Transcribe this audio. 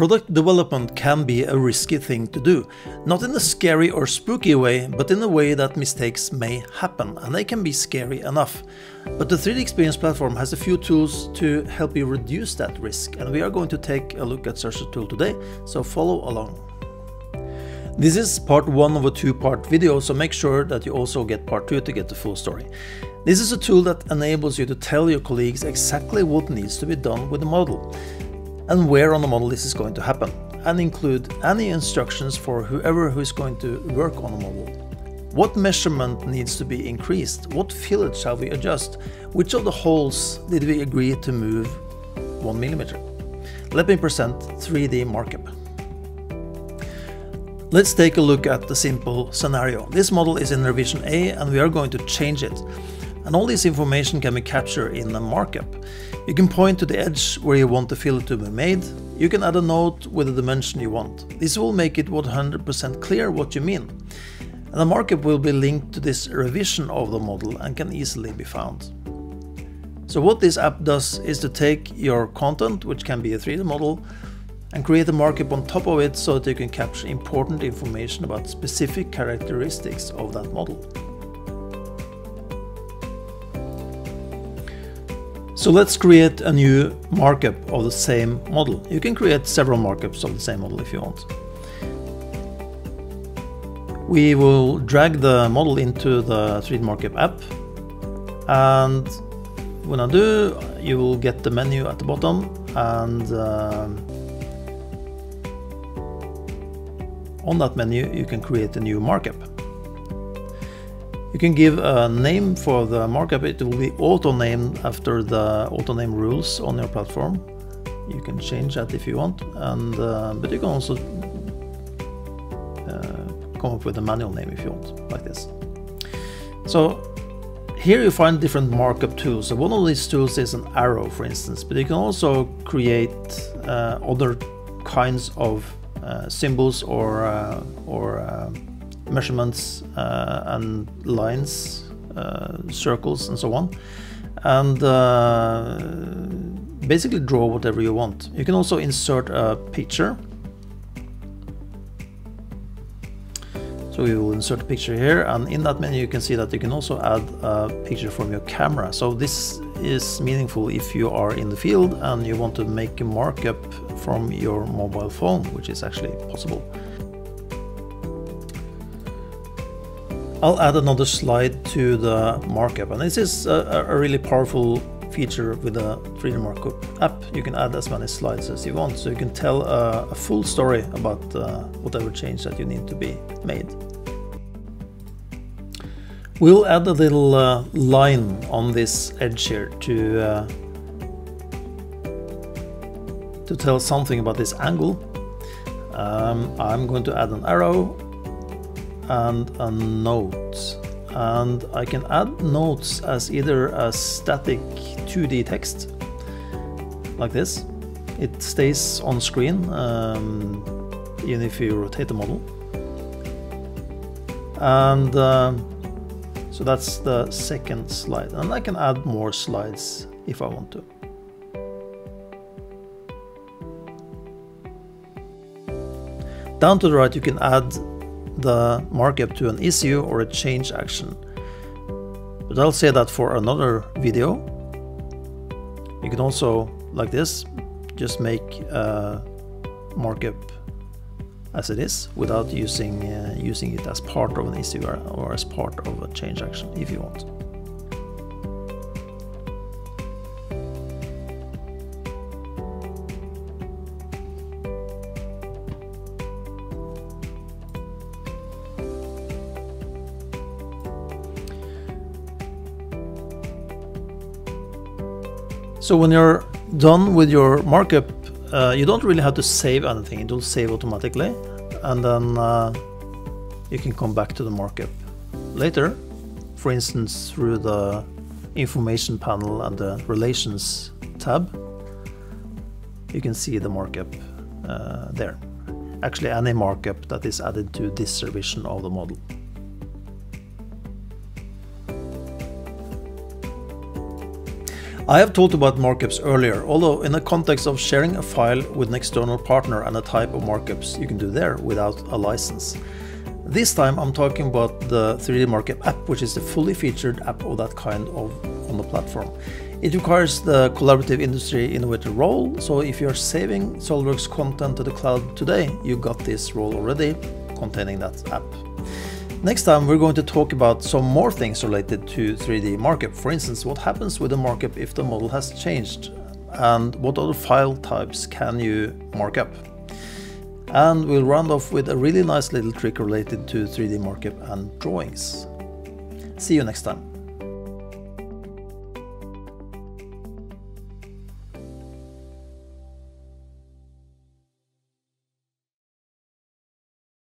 Product development can be a risky thing to do, not in a scary or spooky way, but in a way that mistakes may happen, and they can be scary enough. But the 3DEXPERIENCE platform has a few tools to help you reduce that risk, and we are going to take a look at such a tool today, so follow along. This is part 1 of a 2-part video, so make sure that you also get part 2 to get the full story. This is a tool that enables you to tell your colleagues exactly what needs to be done with the model, and where on the model this is going to happen, and include any instructions for whoever who is going to work on the model. What measurement needs to be increased? What fillet shall we adjust? Which of the holes did we agree to move 1 millimeter? Let me present 3D Markup. Let's take a look at the simple scenario. This model is in revision A and we are going to change it. And all this information can be captured in a markup. You can point to the edge where you want the fillet to be made. You can add a note with the dimension you want. This will make it 100% clear what you mean. And the markup will be linked to this revision of the model and can easily be found. So what this app does is to take your content, which can be a 3D model, and create a markup on top of it so that you can capture important information about specific characteristics of that model. So let's create a new markup of the same model. You can create several markups of the same model if you want. We will drag the model into the 3D Markup app, and when I do, you will get the menu at the bottom, and on that menu you can create a new markup. You can give a name for the markup. It will be auto-named after the auto-name rules on your platform. You can change that if you want, and but you can also come up with a manual name if you want, like this. So here you find different markup tools. So one of these tools is an arrow, for instance, but you can also create other kinds of symbols or measurements and lines, circles and so on, and basically draw whatever you want. You can also insert a picture. So we will insert a picture here, and in that menu you can see that you can also add a picture from your camera. So this is meaningful if you are in the field and you want to make a markup from your mobile phone, which is actually possible. I'll add another slide to the markup, and this is a really powerful feature with the 3D Markup app. You can add as many slides as you want, so you can tell a full story about whatever change that you need to be made. We'll add a little line on this edge here to tell something about this angle. I'm going to add an arrow and a note, and I can add notes as either a static 2D text like this. It stays on screen even if you rotate the model, and so that's the second slide, and I can add more slides if I want to. Down to the right you can add the markup to an issue or a change action, but I'll say that for another video. You can also, like this, just make a markup as it is without using it as part of an issue or as part of a change action if you want. So when you're done with your markup, you don't really have to save anything. It will save automatically, and then you can come back to the markup later, for instance through the information panel and the relations tab. You can see the markup there. Actually any markup that is added to this revision of the model. I have talked about markups earlier, although in the context of sharing a file with an external partner and a type of markups you can do there without a license. This time I'm talking about the 3D Markup app, which is the fully featured app of that kind on the platform. It requires the collaborative industry innovator role, so if you're saving SOLIDWORKS content to the cloud today, you got this role already containing that app. Next time we're going to talk about some more things related to 3D Markup. For instance, what happens with a markup if the model has changed, and what other file types can you mark up. And we'll round off with a really nice little trick related to 3D Markup and drawings. See you next time.